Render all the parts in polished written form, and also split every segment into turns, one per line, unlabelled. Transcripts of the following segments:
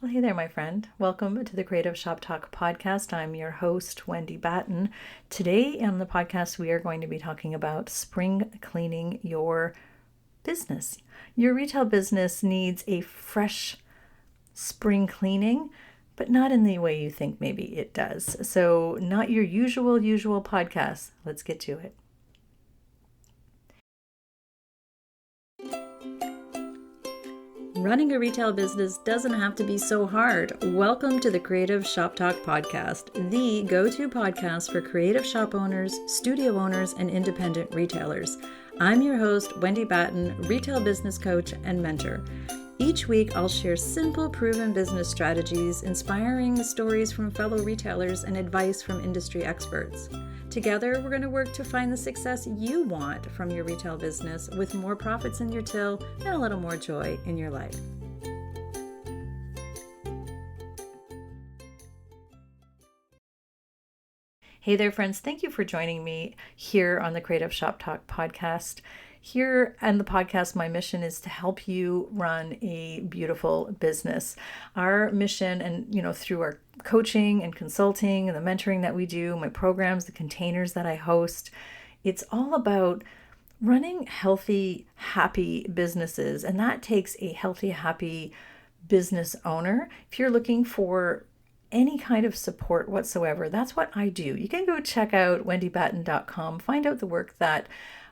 Well, hey there, my friend. Welcome to the Creative Shop Talk podcast. I'm your host, Wendy Batten. Today on the podcast, we are going to be talking about spring cleaning your business. Your retail business needs a fresh spring cleaning, but not in the way you think maybe it does. So, not your usual podcast. Let's get to it. Running a retail business doesn't have to be so hard. Welcome to the Creative Shop Talk podcast, the go-to podcast for creative shop owners, studio owners, and independent retailers. I'm your host, Wendy Batten, retail business coach and mentor. Each week, I'll share simple, proven business strategies, inspiring stories from fellow retailers, and advice from industry experts. Together, we're going to work to find the success you want from your retail business with more profits in your till and a little more joy in your life. Hey there, friends. Thank you for joining me here on the Creative Shop Talk podcast. Here on the podcast, my mission is to help you run a beautiful business. Our mission, and through our coaching and consulting and the mentoring that we do, my programs, the containers that I host, it's all about running healthy, happy businesses. And that takes a healthy, happy business owner. If you're looking for any kind of support whatsoever, that's what I do. You can go check out wendybatten.com, find out the work that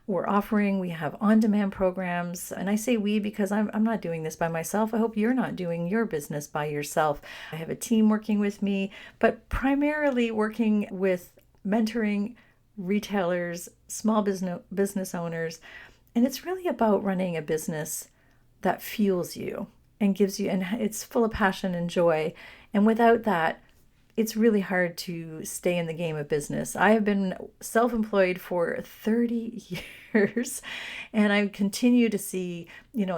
we're offering. We have on-demand programs, and I say we because I'm not doing this by myself. I hope you're not doing your business by yourself. I have a team working with me, but primarily working with mentoring retailers, small business owners, and it's really about running a business that fuels you and gives you, and it's full of passion and joy. And without that, it's really hard to stay in the game of business. I have been self-employed for 30 years, and I continue to see,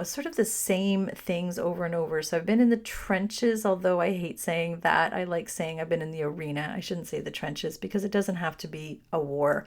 sort of the same things over and over. So I've been in the trenches, although I hate saying that. I like saying I've been in the arena. I shouldn't say the trenches because it doesn't have to be a war.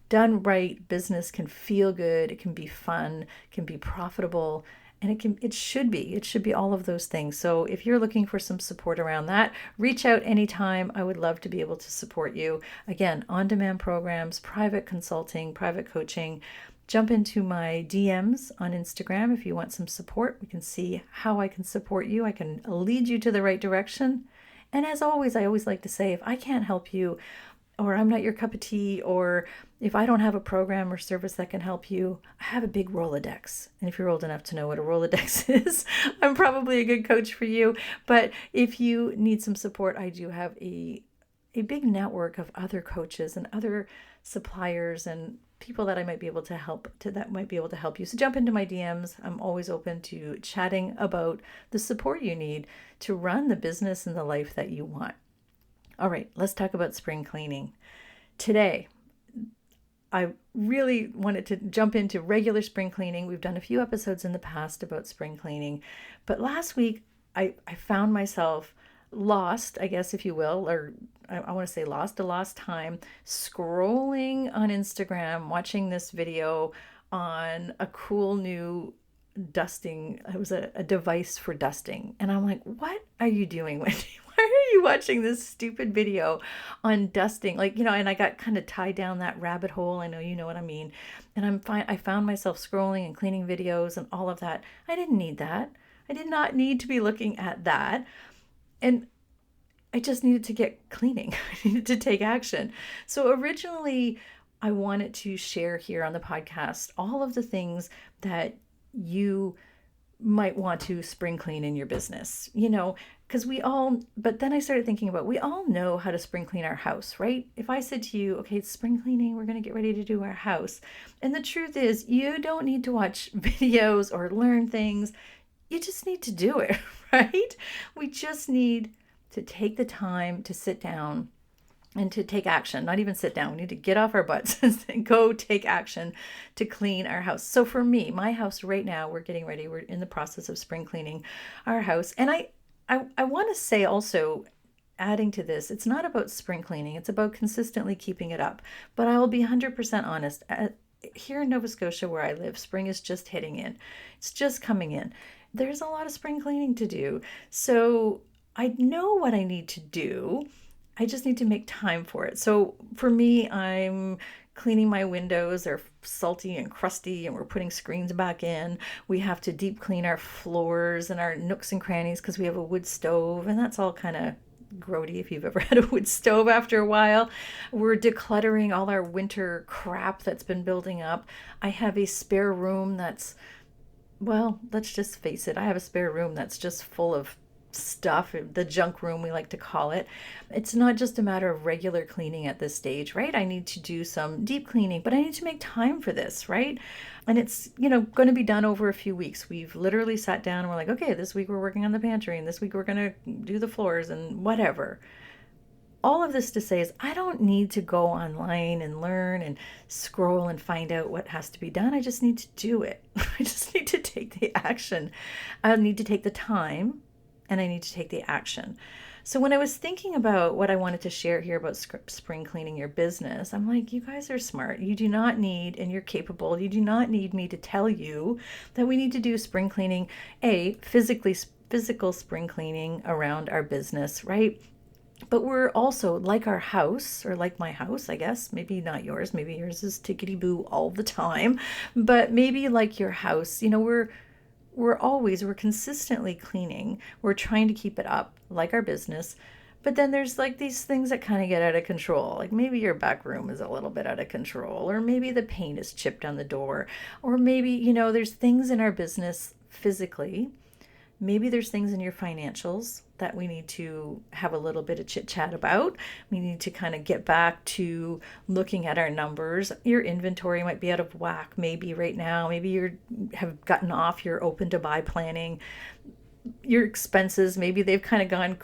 Done right, business can feel good, it can be fun, can be profitable, and it should be all of those things. So if you're looking for some support around that, reach out anytime. I would love to be able to support you. Again, on-demand programs, private consulting, private coaching. Jump into my DMs on Instagram if you want some support. We can see how I can support you. I can lead you to the right direction. And as always, I always like to say, if I can't help you, or I'm not your cup of tea, or if I don't have a program or service that can help you, I have a big Rolodex. And if you're old enough to know what a Rolodex is, I'm probably a good coach for you. But if you need some support, I do have a big network of other coaches and other suppliers and people that I might be able to help you. So jump into my DMs. I'm always open to chatting about the support you need to run the business and the life that you want. All right, let's talk about spring cleaning. Today, I really wanted to jump into regular spring cleaning. We've done a few episodes in the past about spring cleaning, but last week I found myself lost, I guess, if you will, or I want to say lost time, scrolling on Instagram, watching this video on a cool new dusting. It was a device for dusting. And I'm like, what are you doing, Wendy? Why are you watching this stupid video on dusting? And I got kind of tied down that rabbit hole. I know you know what I mean. And I found myself scrolling and cleaning videos and all of that. I didn't need that. I did not need to be looking at that. And I just needed to get cleaning. I needed to take action. So originally, I wanted to share here on the podcast all of the things that you might want to spring clean in your business, because but then I started thinking about, we all know how to spring clean our house, right? If I said to you, okay, it's spring cleaning, we're going to get ready to do our house. And the truth is, you don't need to watch videos or learn things. You just need to do it, right? We just need to take the time to sit down and to take action, not even sit down. We need to get off our butts and go take action to clean our house. So for me, my house right now, we're getting ready. We're in the process of spring cleaning our house. And I want to say also, adding to this, it's not about spring cleaning. It's about consistently keeping it up. But I will be 100% honest. Here in Nova Scotia, where I live, spring is just hitting in. It's just coming in. There's a lot of spring cleaning to do. So I know what I need to do. I just need to make time for it. So for me, I'm cleaning my windows. They're salty and crusty, and we're putting screens back in. We have to deep clean our floors and our nooks and crannies because we have a wood stove, and that's all kind of grody if you've ever had a wood stove after a while. We're decluttering all our winter crap that's been building up. I have a spare room that's, well, let's just face it, I have a spare room that's just full of stuff, the junk room we like to call it. It's not just a matter of regular cleaning at this stage, right? I need to do some deep cleaning, but I need to make time for this, right? And it's, going to be done over a few weeks. We've literally sat down and we're like, okay, this week we're working on the pantry and this week we're going to do the floors and whatever. All of this to say is I don't need to go online and learn and scroll and find out what has to be done. I just need to do it. I just need to take the action. I need to take the time and I need to take the action. So when I was thinking about what I wanted to share here about spring cleaning your business, I'm like, you guys are smart. You do not need, and you're capable, you do not need me to tell you that we need to do spring cleaning, physical spring cleaning around our business, right? But we're also like our house, or like my house, I guess. Maybe not yours. Maybe yours is tickety-boo all the time. But maybe like your house, we're consistently cleaning. We're trying to keep it up like our business. But then there's like these things that kind of get out of control. Like maybe your back room is a little bit out of control, or maybe the paint is chipped on the door, or maybe, there's things in our business physically. Maybe there's things in your financials that we need to have a little bit of chit chat about. We need to kind of get back to looking at our numbers. Your inventory might be out of whack maybe right now. Maybe you have gotten off your open to buy planning. Your expenses, maybe they've kind of gone,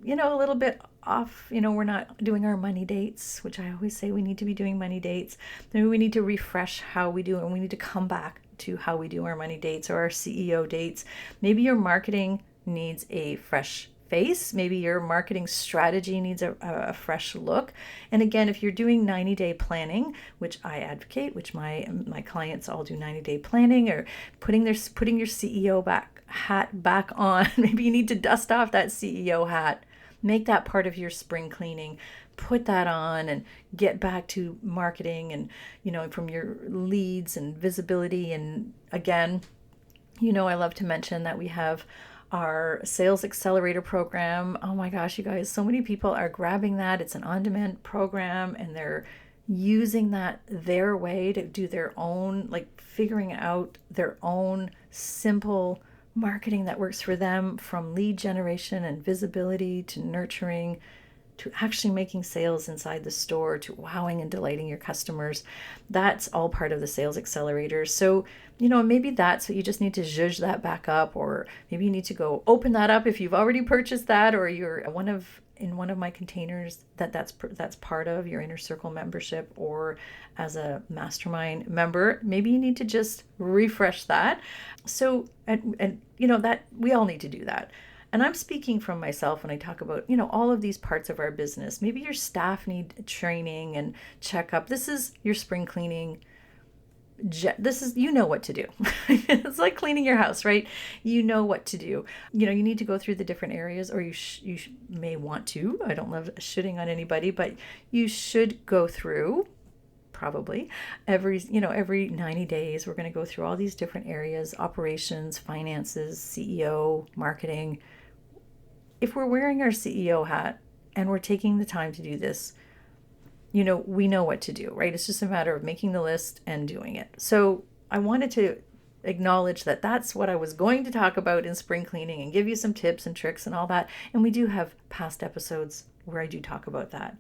a little bit off. We're not doing our money dates, which I always say we need to be doing money dates. Maybe we need to refresh how we do it, and we need to come back to how we do our money dates or our CEO dates. Maybe your marketing needs a fresh face. Maybe your marketing strategy needs a fresh look. And again, if you're doing 90-day planning, which I advocate, which my clients all do 90-day planning, or putting your CEO hat back on, maybe you need to dust off that CEO hat. Make that part of your spring cleaning. Put that on and get back to marketing and, from your leads and visibility. And again, I love to mention that we have our sales accelerator program. Oh my gosh, you guys, so many people are grabbing that. It's an on-demand program and they're using that their way to do their own, like figuring out their own simple marketing that works for them, from lead generation and visibility to nurturing to actually making sales inside the store, to wowing and delighting your customers. That's all part of the sales accelerator. So, maybe that's what you just need to zhuzh that back up, or maybe you need to go open that up if you've already purchased that, or you're in one of my containers that's part of your inner circle membership, or as a mastermind member. Maybe you need to just refresh that. So, and that we all need to do that. And I'm speaking from myself when I talk about, all of these parts of our business. Maybe your staff need training and checkup. This is your spring cleaning. This is, what to do. It's like cleaning your house, right? You know what to do. You need to go through the different areas, or you may want to. I don't love shitting on anybody, but you should go through probably every 90 days. We're going to go through all these different areas: operations, finances, CEO, marketing. If we're wearing our CEO hat and we're taking the time to do this, we know what to do, right? It's just a matter of making the list and doing it. So I wanted to acknowledge that that's what I was going to talk about in spring cleaning and give you some tips and tricks and all that. And we do have past episodes where I do talk about that.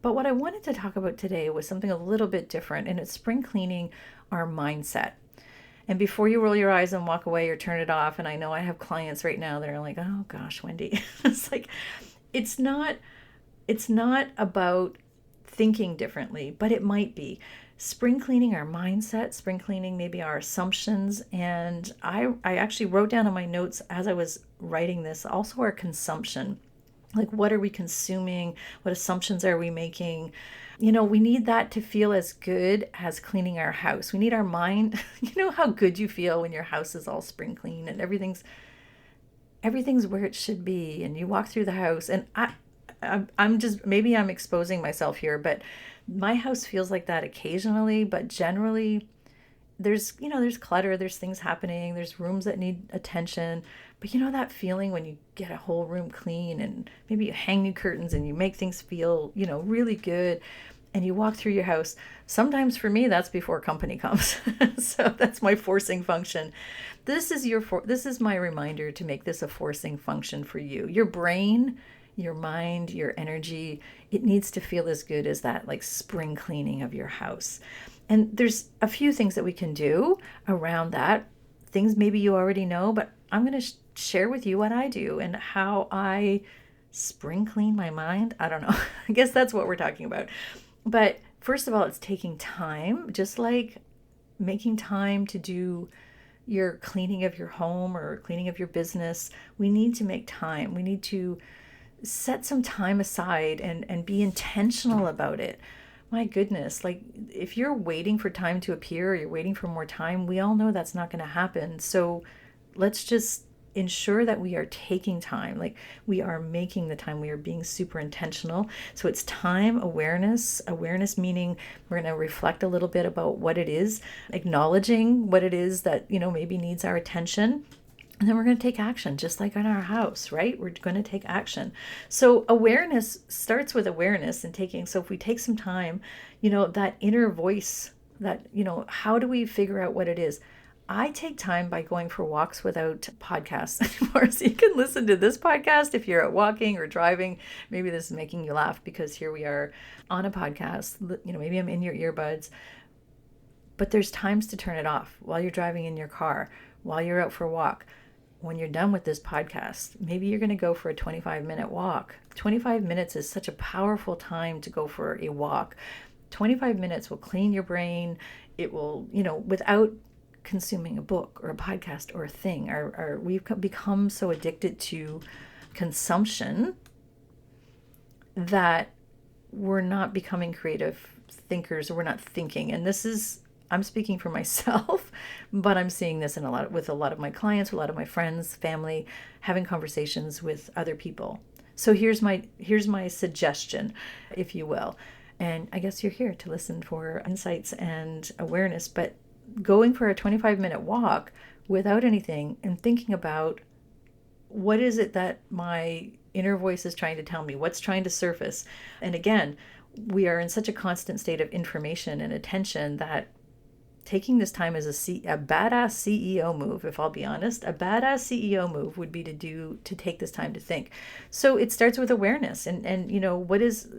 But what I wanted to talk about today was something a little bit different, and it's spring cleaning our mindset. And before you roll your eyes and walk away or turn it off, and I know I have clients right now that are like, oh gosh, Wendy, it's like, it's not about thinking differently, but it might be. Spring cleaning our mindset, spring cleaning maybe our assumptions. And I actually wrote down in my notes as I was writing this, also our consumption. Like, what are we consuming? What assumptions are we making? We need that to feel as good as cleaning our house. We need our mind. You know how good you feel when your house is all spring clean and everything's everything's where it should be, and you walk through the house, and I'm just, maybe I'm exposing myself here, but my house feels like that occasionally, but generally there's clutter, there's things happening, there's rooms that need attention. But that feeling when you get a whole room clean, and maybe you hang new curtains and you make things feel, really good, and you walk through your house. Sometimes for me, that's before company comes. So that's my forcing function. This is my reminder to make this a forcing function for you. Your brain, your mind, your energy, it needs to feel as good as that, like, spring cleaning of your house. And there's a few things that we can do around that. Things maybe you already know, but I'm going to share with you what I do and how I spring clean my mind. I don't know. I guess that's what we're talking about. But first of all, it's taking time, just like making time to do your cleaning of your home or cleaning of your business. We need to make time. We need to set some time aside and be intentional about it. My goodness, like, if you're waiting for time to appear, or you're waiting for more time, we all know that's not going to happen. So let's just ensure that we are taking time, like we are making the time, we are being super intentional. So it's time awareness, meaning we're going to reflect a little bit about what it is, acknowledging what it is that, maybe needs our attention. And then we're going to take action, just like in our house, right? We're going to take action. So awareness starts with awareness and taking. So if we take some time, that inner voice, that, how do we figure out what it is? I take time by going for walks without podcasts anymore. So you can listen to this podcast if you're out walking or driving. Maybe this is making you laugh because here we are on a podcast. Maybe I'm in your earbuds. But there's times to turn it off while you're driving in your car, while you're out for a walk. When you're done with this podcast, maybe you're going to go for a 25-minute walk. 25 minutes is such a powerful time to go for a walk. 25 minutes will clean your brain. It will, without consuming a book or a podcast or a thing. We've become so addicted to consumption that we're not becoming creative thinkers, or we're not thinking. And I'm speaking for myself, but I'm seeing this with a lot of my clients, a lot of my friends, family, having conversations with other people. So here's my suggestion, if you will. And I guess you're here to listen for insights and awareness, but going for a 25-minute walk without anything and thinking about what is it that my inner voice is trying to tell me, what's trying to surface. And again, we are in such a constant state of information and attention that taking this time is a badass CEO move, if I'll be honest. A badass CEO move would be to take this time to think. So it starts with awareness, and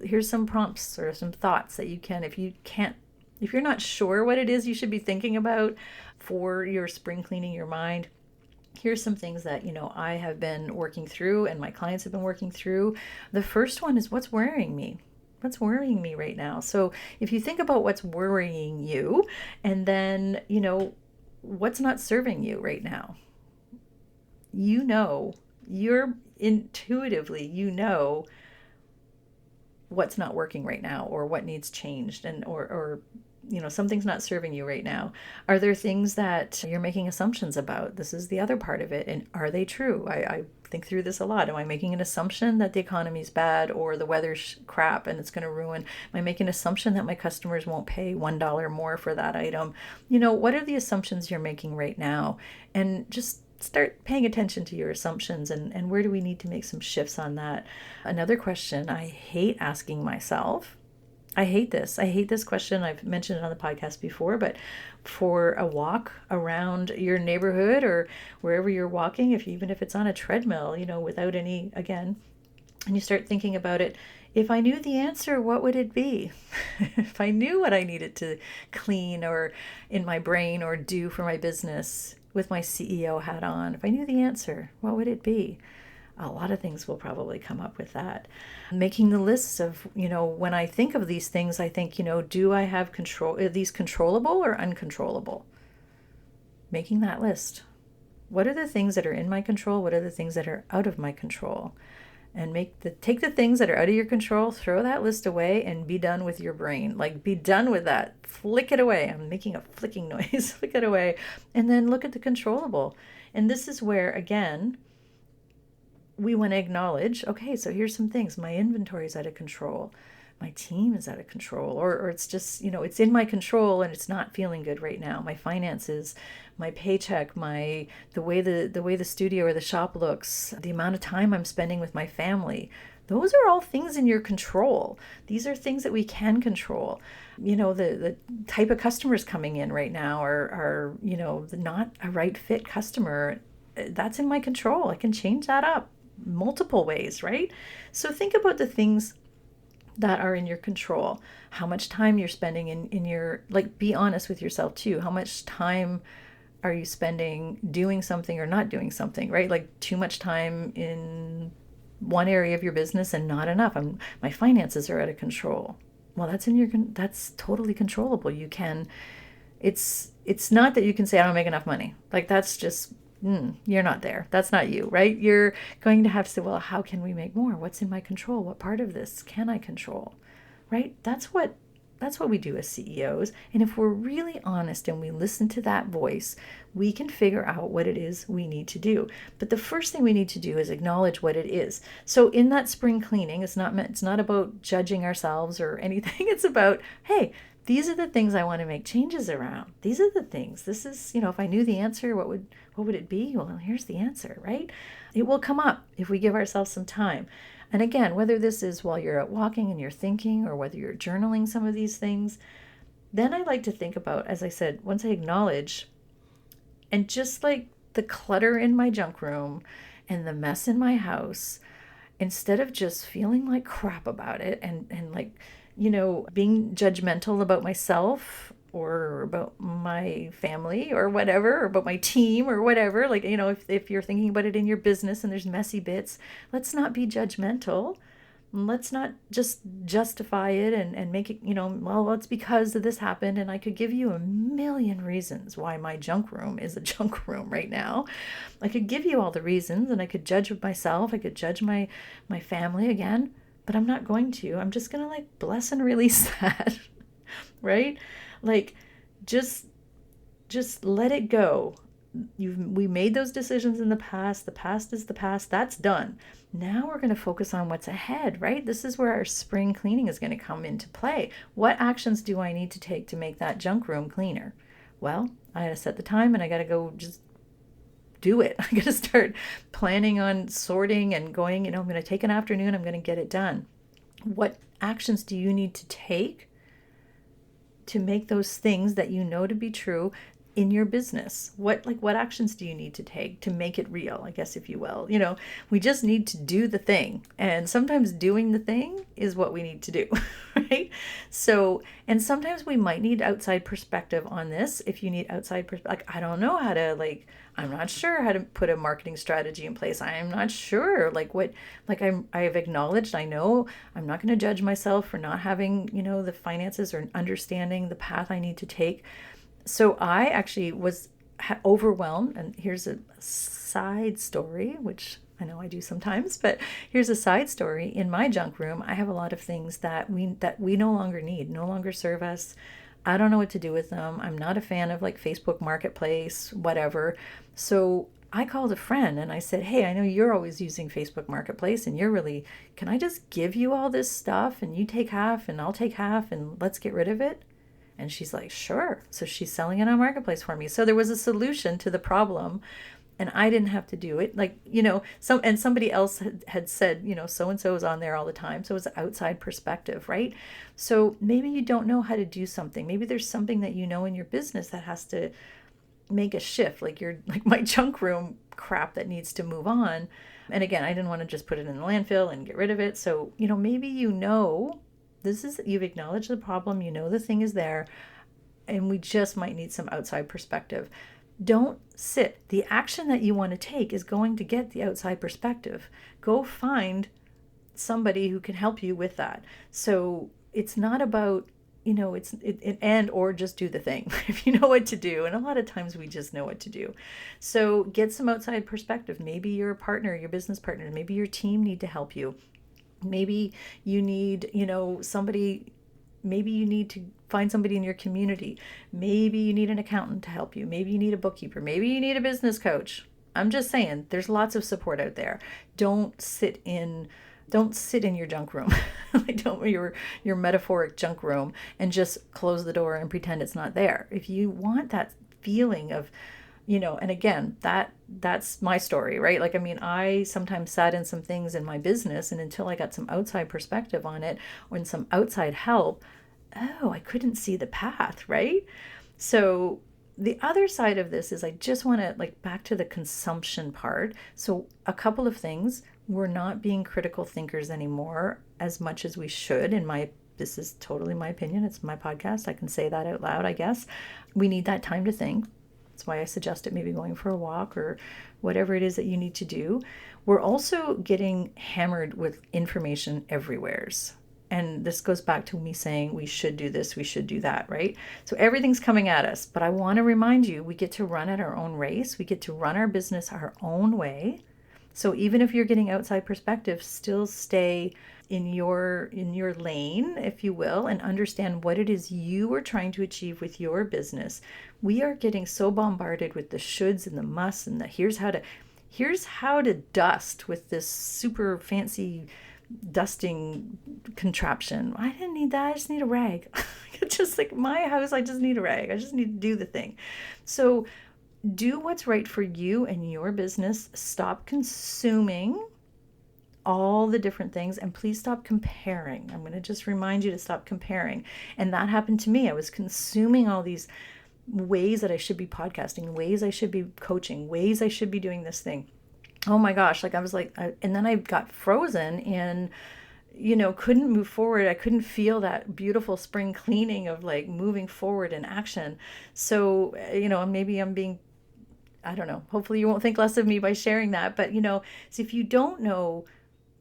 here's some prompts or some thoughts that you can, if you're not sure what it is you should be thinking about for your spring cleaning your mind. Here's some things that, I have been working through and my clients have been working through. The first one is, what's worrying me? What's worrying me right now? So if you think about what's worrying you, and then, what's not serving you right now, you're intuitively, what's not working right now, or what needs changed, and or something's not serving you right now. Are there things that you're making assumptions about? This is the other part of it. And are they true? I think through this a lot. Am I making an assumption that the economy's bad, or the weather's crap and it's going to ruin? Am I making an assumption that my customers won't pay $1 more for that item? What are the assumptions you're making right now? And just start paying attention to your assumptions, and where do we need to make some shifts on that? Another question I hate asking myself, I hate this question. I've mentioned it on the podcast before, but for a walk around your neighborhood or wherever you're walking, even if it's on a treadmill, without any, again, and you start thinking about it, if I knew the answer, what would it be? If I knew what I needed to clean or in my brain or do for my business with my CEO hat on, if I knew the answer, what would it be? A lot of things will probably come up with that. Making the lists of, when I think of these things, I think, do I have control? Are these controllable or uncontrollable? Making that list. What are the things that are in my control? What are the things that are out of my control? And take the things that are out of your control, throw that list away, and be done with your brain. Like, be done with that. Flick it away. I'm making a flicking noise. Flick it away. And then look at the controllable. And this is where, again, we want to acknowledge, okay, so here's some things. My inventory is out of control. My team is out of control, or it's just, it's in my control and it's not feeling good right now. My finances, my paycheck, the way the studio or the shop looks, the amount of time I'm spending with my family. Those are all things in your control. These are things that we can control. The type of customers coming in right now are not a right fit customer. That's in my control. I can change that up multiple ways, right? So think about the things that are in your control. How much time you're spending in your, be honest with yourself too. How much time are you spending doing something or not doing something, right? Like too much time in one area of your business and not enough. My finances are out of control. Well, that's totally controllable. You can, it's not that you can say, I don't make enough money. Like that's just, you're not there. That's not you, right? You're going to have to say, well, how can we make more? What's in my control? What part of this can I control? Right? That's what we do as CEOs. And if we're really honest and we listen to that voice, we can figure out what it is we need to do. But the first thing we need to do is acknowledge what it is. So in that spring cleaning, it's not about judging ourselves or anything. It's about, hey, these are the things I want to make changes around. These are the things. This is, if I knew the answer, what would it be? Well, here's the answer, right? It will come up if we give ourselves some time. And again, whether this is while you're out walking and you're thinking, or whether you're journaling some of these things, then I like to think about, as I said, once I acknowledge, and just like the clutter in my junk room and the mess in my house, instead of just feeling like crap about it and being judgmental about myself or about my family or whatever, or about my team or whatever, if you're thinking about it in your business and there's messy bits, let's not be judgmental. Let's not just justify it and make it, well, it's because this happened. And I could give you a million reasons why my junk room is a junk room right now. I could give you all the reasons, and I could judge myself. I could judge my family again, but I'm not going to. I'm just going to bless and release that, right? Just let it go. We made those decisions in the past. The past is the past. That's done. Now we're going to focus on what's ahead, right? This is where our spring cleaning is going to come into play. What actions do I need to take to make that junk room cleaner? Well, I got to set the time and I got to go just do it. I got to start planning on sorting and going, I'm going to take an afternoon. I'm going to get it done. What actions do you need to take to make those things that you know to be true in your business? What actions do you need to take to make it real, I guess, if you will? We just need to do the thing. And sometimes doing the thing is what we need to do, right? So, and sometimes we might need outside perspective on this. If you need outside perspective, I don't know how to, I'm not sure how to put a marketing strategy in place. I am not sure, I've acknowledged, I know I'm not going to judge myself for not having, the finances or understanding the path I need to take. So I actually was overwhelmed, and here's a side story, which I know I do sometimes, but here's a side story. In my junk room, I have a lot of things that we no longer need, no longer serve us. I don't know what to do with them. I'm not a fan of Facebook Marketplace, whatever. So I called a friend and I said, hey, I know you're always using Facebook Marketplace and can I just give you all this stuff and you take half and I'll take half and let's get rid of it? And she's like, sure. So she's selling it on Marketplace for me. So there was a solution to the problem and I didn't have to do it. Somebody else had said, so-and-so is on there all the time. So it's an outside perspective, right? So maybe you don't know how to do something. Maybe there's something that in your business that has to make a shift, like my junk room crap that needs to move on. And again, I didn't want to just put it in the landfill and get rid of it. So, maybe you've acknowledged the problem, the thing is there, and we just might need some outside perspective. Don't sit. The action that you want to take is going to get the outside perspective. Go find somebody who can help you with that. So it's not about, or just do the thing if you know what to do. And a lot of times we just know what to do. So get some outside perspective. Maybe your partner, your business partner, maybe your team need to help you. Maybe you need, somebody, maybe you need to find somebody in your community. Maybe you need an accountant to help you. Maybe you need a bookkeeper. Maybe you need a business coach. I'm just saying, there's lots of support out there. Don't sit in your junk room. Like, don't your metaphoric junk room and just close the door and pretend it's not there. If you want that feeling of, and again, that's my story, right? Like, I mean, I sometimes sat in some things in my business, and until I got some outside perspective on it or some outside help, I couldn't see the path, right? So the other side of this is, I just want to, like, back to the consumption part. So a couple of things: we're not being critical thinkers anymore as much as we should. This is totally my opinion. It's my podcast. I can say that out loud, I guess. We need that time to think. That's why I suggested maybe going for a walk or whatever it is that you need to do. We're also getting hammered with information everywheres. And this goes back to me saying we should do this, we should do that, right? So everything's coming at us. But I want to remind you, we get to run at our own race. We get to run our business our own way. So even if you're getting outside perspective, still stay in your lane, if you will, and understand what it is you are trying to achieve with your business. We are getting so bombarded with the shoulds and the musts and the here's how to dust with this super fancy dusting contraption. I didn't need that. I just need a rag. Just like my house, I just need a rag. I just need to do the thing. So do what's right for you and your business. Stop consuming all the different things, and please stop comparing. I'm going to just remind you to stop comparing. And that happened to me. I was consuming all these ways that I should be podcasting, ways I should be coaching, ways I should be doing this thing. Oh my gosh, like I was like, and then I got frozen and, couldn't move forward. I couldn't feel that beautiful spring cleaning of like moving forward in action. So, maybe I'm being, I don't know, hopefully you won't think less of me by sharing that. But, so if you don't know,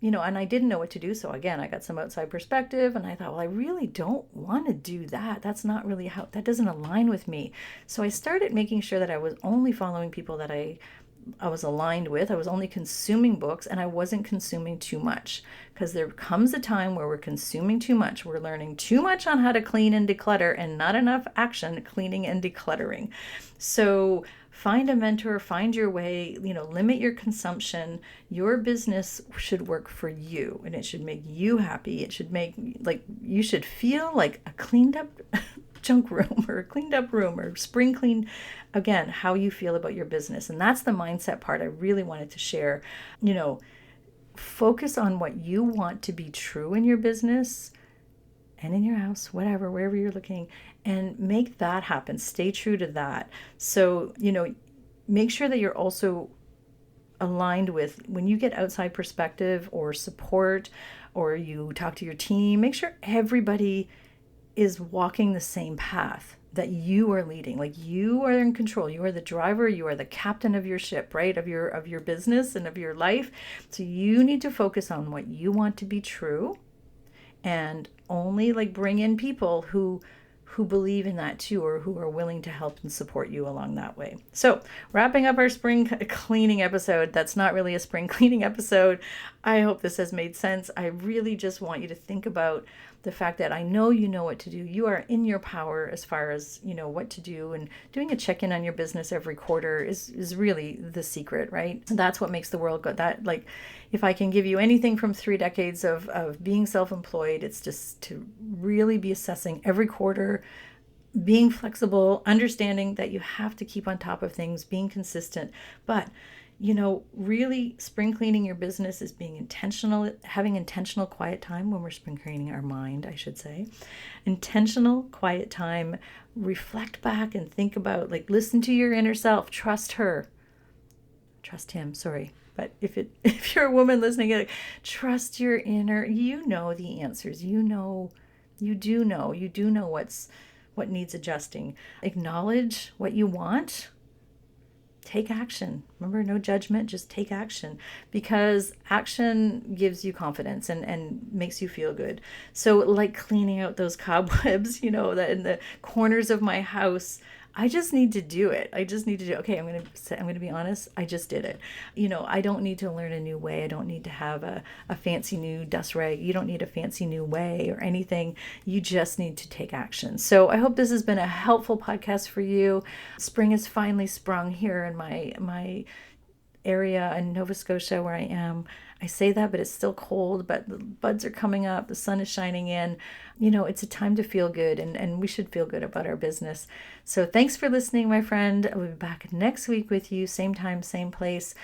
and I didn't know what to do. So again, I got some outside perspective and I thought, well, I really don't want to do that. That's not really that doesn't align with me. So I started making sure that I was only following people that I was aligned with. I was only consuming books, and I wasn't consuming too much, because there comes a time where we're consuming too much. We're learning too much on how to clean and declutter and not enough action cleaning and decluttering. So find a mentor, find your way, limit your consumption. Your business should work for you, and it should make you happy. It should make, like, you should feel like a cleaned up junk room or a cleaned up room or spring clean. Again, how you feel about your business. And that's the mindset part I really wanted to share. Focus on what you want to be true in your business and in your house, whatever, wherever you're looking, and make that happen. Stay true to that. So, make sure that you're also aligned with, when you get outside perspective or support, or you talk to your team, make sure everybody is walking the same path that you are leading. Like, you are in control. You are the driver. You are the captain of your ship, right? Of your business and of your life. So you need to focus on what you want to be true, and only like bring in people who believe in that too, or who are willing to help and support you along that way. So wrapping up our spring cleaning episode. That's not really a spring cleaning episode. I hope this has made sense. I really just want you to think about the fact that I know you know what to do. You are in your power as far as, what to do, and doing a check-in on your business every quarter is really the secret, right? That's what makes the world go. That, like, if I can give you anything from 3 decades of being self-employed, it's just to really be assessing every quarter, being flexible, understanding that you have to keep on top of things, being consistent. But really spring cleaning your business is being intentional, having intentional quiet time when we're spring cleaning our mind, I should say. Intentional quiet time, reflect back and think about, like, listen to your inner self, trust her, trust him, sorry. But if you're a woman listening, like, trust your inner, the answers, you do know what needs adjusting. Acknowledge what you want. Take action. Remember, no judgment, just take action, because action gives you confidence and makes you feel good. So, like cleaning out those cobwebs, that in the corners of my house, I just need to do it. Okay, I'm going to be honest. I just did it. I don't need to learn a new way. I don't need to have a fancy new dust rag. You don't need a fancy new way or anything. You just need to take action. So I hope this has been a helpful podcast for you. Spring has finally sprung here in my area in Nova Scotia where I am. I say that, but it's still cold, but the buds are coming up, the sun is shining in. It's a time to feel good, and we should feel good about our business. So thanks for listening, my friend. I'll be back next week with you, same time, same place.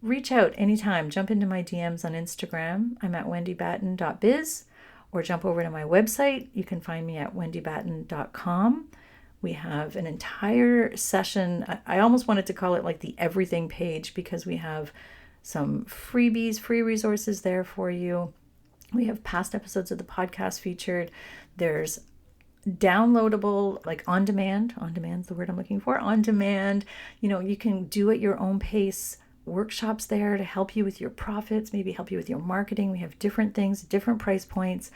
Reach out anytime. Jump into my DMs on Instagram. I'm at wendybatten.biz, or jump over to my website. You can find me at wendybatten.com. We have an entire session. I almost wanted to call it like the everything page, because we have some freebies, free resources there for you. We have past episodes of the podcast featured. There's downloadable, like on demand's the word I'm looking for, on demand. You can do at your own pace workshops there to help you with your profits, maybe help you with your marketing. We have different things, different price points.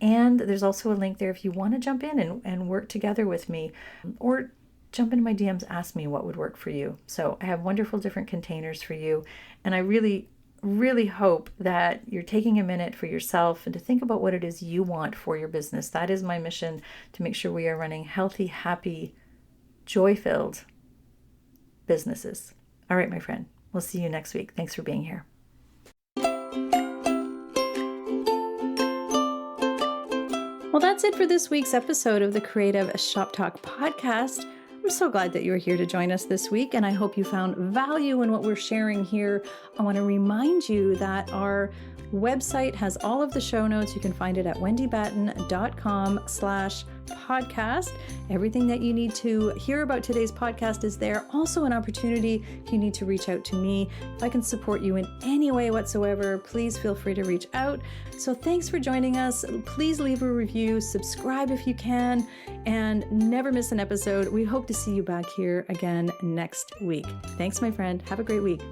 And there's also a link there if you want to jump in and work together with me, or jump into my DMs, ask me what would work for you. So I have wonderful different containers for you. And I really, really hope that you're taking a minute for yourself and to think about what it is you want for your business. That is my mission, to make sure we are running healthy, happy, joy-filled businesses. All right, my friend, we'll see you next week. Thanks for being here. Well, that's it for this week's episode of the Creative Shop Talk podcast. I'm so glad that you were here to join us this week, and I hope you found value in what we're sharing here. I want to remind you that our website has all of the show notes. You can find it at wendybatten.com/podcast. Everything that you need to hear about today's podcast is there. Also an opportunity if you need to reach out to me. If I can support you in any way whatsoever, please feel free to reach out. So thanks for joining us. Please leave a review, subscribe if you can, and never miss an episode. We hope to see you back here again next week. Thanks, my friend. Have a great week.